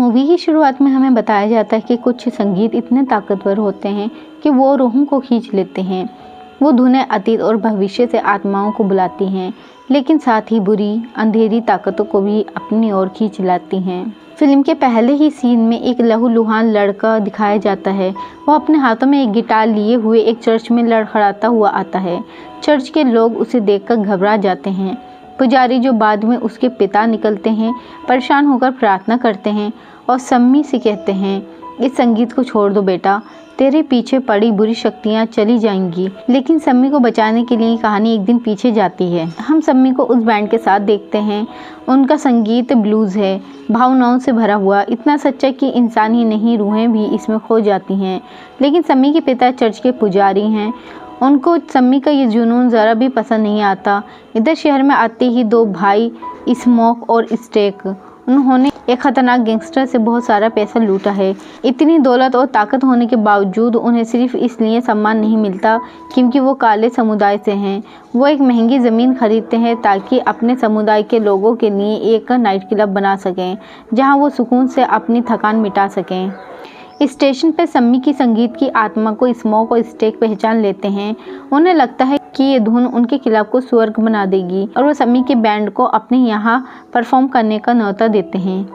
Movie की शुरुआत में हमें बताया जाता है कि कुछ संगीत इतने ताकतवर होते हैं कि वो रूहों को खींच लेते हैं। वो धुनें अतीत और भविष्य से आत्माओं को बुलाती हैं, लेकिन साथ ही बुरी अंधेरी ताकतों को भी अपनी ओर खींच लाती हैं। फिल्म के पहले ही सीन में एक लहूलुहान लड़का दिखाया जाता है। वो अपने हाथों में एक गिटार लिए हुए एक चर्च में लड़खड़ाता हुआ आता है। चर्च के लोग उसे देखकर घबरा जाते हैं। पुजारी, जो बाद में उसके पिता निकलते हैं, परेशान होकर प्रार्थना करते हैं और सम्मी से कहते हैं, इस संगीत को छोड़ दो बेटा, तेरे पीछे पड़ी बुरी शक्तियाँ चली जाएंगी। लेकिन सम्मी को बचाने के लिए कहानी एक दिन पीछे जाती है। हम सम्मी को उस बैंड के साथ देखते हैं। उनका संगीत ब्लूज है, भावनाओं से भरा हुआ, इतना सच्चा कि इंसान ही नहीं रूहें भी इसमें खो जाती हैं। लेकिन सम्मी के पिता चर्च के पुजारी हैं। उनको सम्मी का ये जुनून ज़रा भी पसंद नहीं आता। इधर शहर में आते ही दो भाई स्मोक और स्टेक, उन्होंने एक खतरनाक गैंगस्टर से बहुत सारा पैसा लूटा है। इतनी दौलत और ताकत होने के बावजूद उन्हें सिर्फ इसलिए सम्मान नहीं मिलता क्योंकि वो काले समुदाय से हैं। वो एक महंगी ज़मीन खरीदते हैं ताकि अपने समुदाय के लोगों के लिए एक नाइट क्लब बना सकें, जहां वो सुकून से अपनी थकान मिटा सकें। स्टेशन पर सम्मी की संगीत की आत्मा को स्मोक और स्टेक पहचान लेते हैं। उन्हें लगता है कि ये धुन उनके क्लब को स्वर्ग बना देगी और वो सम्मी के बैंड को अपने यहाँ परफॉर्म करने का न्योता देते हैं।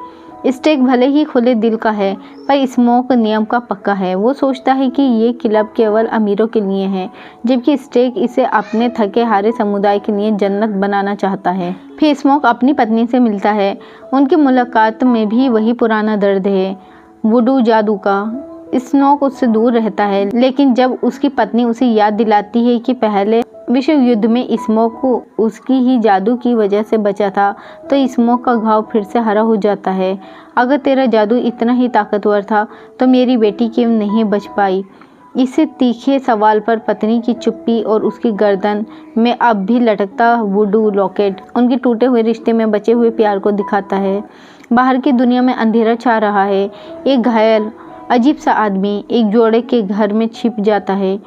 स्टेक भले ही खुले दिल का है, पर स्मोक नियम का पक्का है। वो सोचता है कि ये क्लब केवल अमीरों के लिए है, जबकि स्टेक इसे अपने थके हारे समुदाय के लिए जन्नत बनाना चाहता है। फिर स्मोक अपनी पत्नी से मिलता है। उनकी मुलाकात में भी वही पुराना दर्द है, वुडू जादू का। स्नोक उससे दूर रहता है, लेकिन जब उसकी पत्नी उसे याद दिलाती है कि पहले विश्व युद्ध में स्मोक को उसकी ही जादू की वजह से बचा था, तो स्मोक का घाव फिर से हरा हो जाता है। अगर तेरा जादू इतना ही ताकतवर था तो मेरी बेटी क्यों नहीं बच पाई? इसे तीखे सवाल पर पत्नी की चुप्पी और उसकी गर्दन में अब भी लटकता वुडू लॉकेट उनके टूटे हुए रिश्ते में बचे हुए प्यार को दिखाता है। बाहर की दुनिया में अंधेरा छा रहा है। एक घायल अजीब सा आदमी एक जोड़े के घर में छिप जाता है।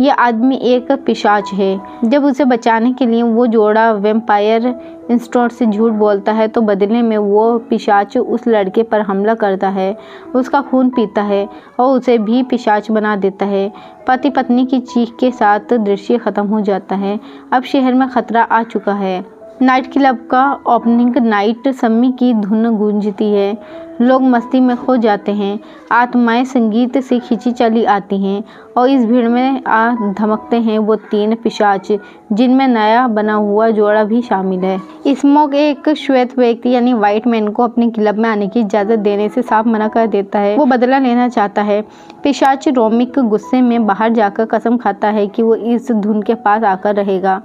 यह आदमी एक पिशाच है। जब उसे बचाने के लिए वो जोड़ा वैम्पायर इंस्टीट्यूट से झूठ बोलता है, तो बदले में वो पिशाच उस लड़के पर हमला करता है, उसका खून पीता है और उसे भी पिशाच बना देता है। पति पत्नी की चीख के साथ दृश्य खत्म हो जाता है। अब शहर में खतरा आ चुका है। नाइट क्लब का ओपनिंग नाइट सम्मी की धुन गूंजती है। लोग मस्ती में खो जाते हैं। आत्माएं संगीत से खींची चली आती हैं और इस भीड़ में आ धमकते हैं वो तीन पिशाच, जिनमें नया बना हुआ जोड़ा भी शामिल है। स्मोक एक श्वेत व्यक्ति यानी वाइट मैन को अपने क्लब में आने की इजाज़त देने से साफ मना कर देता है। वो बदला लेना चाहता है। पिशाच रोमिक गुस्से में बाहर जाकर कसम खाता है कि वो इस धुन के पास आकर रहेगा।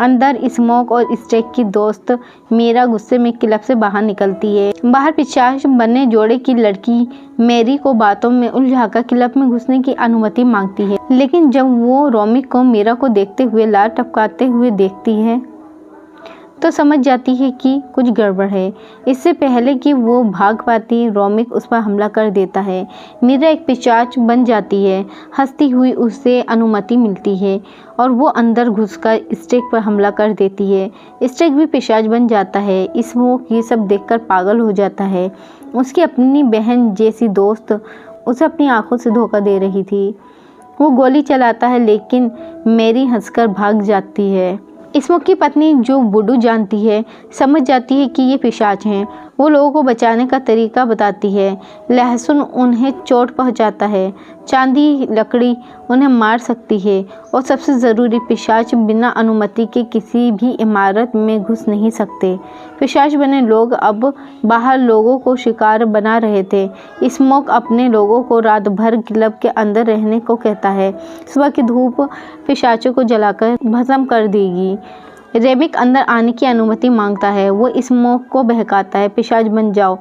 अंदर स्मोक और स्टेक की दोस्त मीरा गुस्से में क्लब से बाहर निकलती है। बाहर पिशाच बने जोड़े की लड़की मैरी को बातों में उलझाकर क्लब में घुसने की अनुमति मांगती है, लेकिन जब वो रोमिक को मीरा को देखते हुए लार टपकाते हुए देखती है तो समझ जाती है कि कुछ गड़बड़ है। इससे पहले कि वो भाग पाती, रोमिक उस पर हमला कर देता है। मीरा एक पिशाच बन जाती है। हंसती हुई उसे अनुमति मिलती है और वो अंदर घुसकर स्टेक पर हमला कर देती है। स्टेक भी पिशाच बन जाता है। स्मोक ये सब देखकर पागल हो जाता है। उसकी अपनी बहन जैसी दोस्त उसे अपनी आंखों से धोखा दे रही थी। वो गोली चलाता है, लेकिन मैरी हंसकर भाग जाती है। स्मोक की पत्नी, जो वुडू जानती है, समझ जाती है कि ये पिशाच हैं। वो लोगों को बचाने का तरीका बताती है। लहसुन उन्हें चोट पहुंचाता है, चांदी लकड़ी उन्हें मार सकती है, और सबसे ज़रूरी, पिशाच बिना अनुमति के किसी भी इमारत में घुस नहीं सकते। पिशाच बने लोग अब बाहर लोगों को शिकार बना रहे थे। स्मोक अपने लोगों को रात भर क्लब के अंदर रहने को कहता है। सुबह की धूप पिशाचों को जलाकर भस्म कर देगी। रेमिक अंदर आने की अनुमति मांगता है। वो स्मोक को बहकाता है, पिशाच बन जाओ,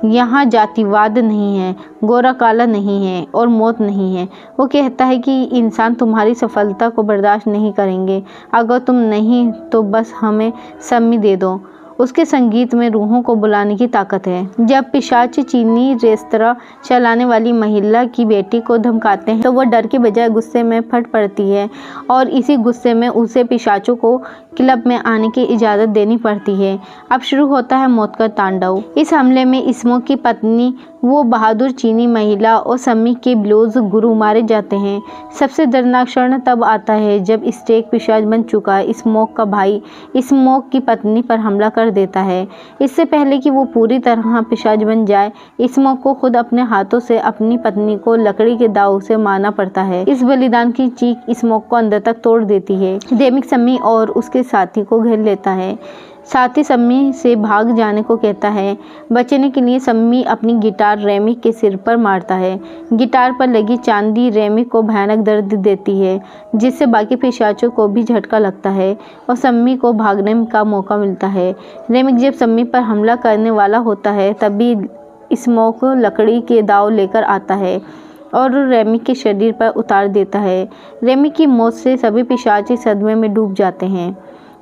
यहाँ जातिवाद नहीं है, गोरा काला नहीं है और मौत नहीं है। वो कहता है कि इंसान तुम्हारी सफलता को बर्दाश्त नहीं करेंगे। अगर तुम नहीं तो बस हमें सम्मी दे दो। उसके संगीत में रूहों को बुलाने की ताकत है। जब पिशाच चीनी रेस्तरां चलाने वाली महिला की बेटी को धमकाते हैं तो वो डर के बजाय गुस्से में फट पड़ती है, और इसी गुस्से में उसे पिशाचों को क्लब में आने की इजाज़त देनी पड़ती है। अब शुरू होता है मौत का तांडव। इस हमले में स्मोक की पत्नी वो बहादुर चीनी महिला और सम्मी के ब्लूज गुरु मारे जाते हैं। सबसे दर्दनाक क्षण तब आता है जब स्टेक पिशाच बन चुका स्मोक का भाई स्मोक की पत्नी पर हमला कर देता है। इससे पहले कि वो पूरी तरह पिशाच बन जाए, स्मोक को खुद अपने हाथों से अपनी पत्नी को लकड़ी के दाव से मारना पड़ता है। इस बलिदान की चीख स्मोक को अंदर तक तोड़ देती है। रेमिक सम्मी और उसके साथी को घेर लेता है। साथी सम्मी से भाग जाने को कहता है। बचने के लिए सम्मी अपनी गिटार रेमिक के सिर पर मारता है। गिटार पर लगी चांदी रेमिक को भयानक दर्द देती है, जिससे बाकी पिशाचों को भी झटका लगता है और सम्मी को भागने का मौका मिलता है। रेमिक जब सम्मी पर हमला करने वाला होता है तभी स्मोक लकड़ी के दाव लेकर आता है और रेमिक के शरीर पर उतार देता है। रेमिक की मौत से सभी पिशाच सदमे में डूब जाते हैं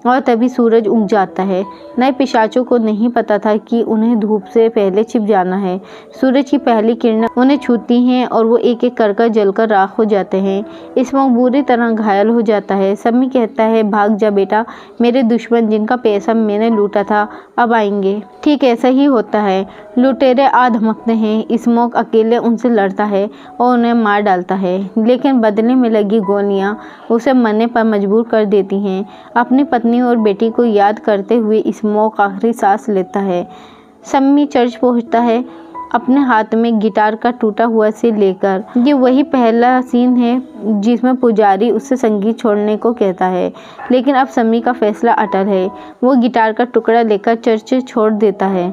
और तभी सूरज उग जाता है। नए पिशाचों को नहीं पता था कि उन्हें धूप से पहले छिप जाना है। सूरज की पहली किरणें उन्हें छूती हैं और वो एक एक कर जलकर राख हो जाते हैं। स्मोक बुरी तरह घायल हो जाता है। सम्मी कहता है, भाग जा बेटा, मेरे दुश्मन जिनका पैसा मैंने लूटा था अब आएंगे। ठीक ऐसा ही होता है। लुटेरे आ धमकते हैं। स्मोक अकेले उनसे लड़ता है और उन्हें मार डालता है, लेकिन बदले में लगी गोलियां उसे मरने पर मजबूर कर देती हैं। अपनी पत्नी और बेटी को याद करते हुए स्मोक आखिरी सांस लेता है। सम्मी चर्च पहुंचता है अपने हाथ में गिटार का टूटा हुआ से लेकर। ये वही पहला सीन है जिसमें पुजारी उससे संगीत छोड़ने को कहता है, लेकिन अब सम्मी का फैसला अटल है। वो गिटार का टुकड़ा लेकर चर्च छोड़ देता है।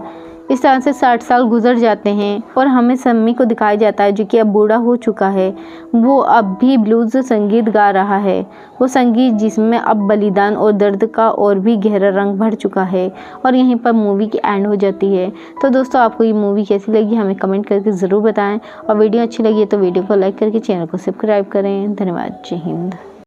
इस तरह से 60 साल गुजर जाते हैं और हमें सम्मी को दिखाया जाता है जो कि अब बूढ़ा हो चुका है। वो अब भी ब्लूज संगीत गा रहा है, वो संगीत जिसमें अब बलिदान और दर्द का और भी गहरा रंग भर चुका है। और यहीं पर मूवी की एंड हो जाती है। तो दोस्तों, आपको ये मूवी कैसी लगी हमें कमेंट करके ज़रूर बताएं और वीडियो अच्छी लगी है तो वीडियो को लाइक करके चैनल को सब्सक्राइब करें। धन्यवाद। जय हिंद।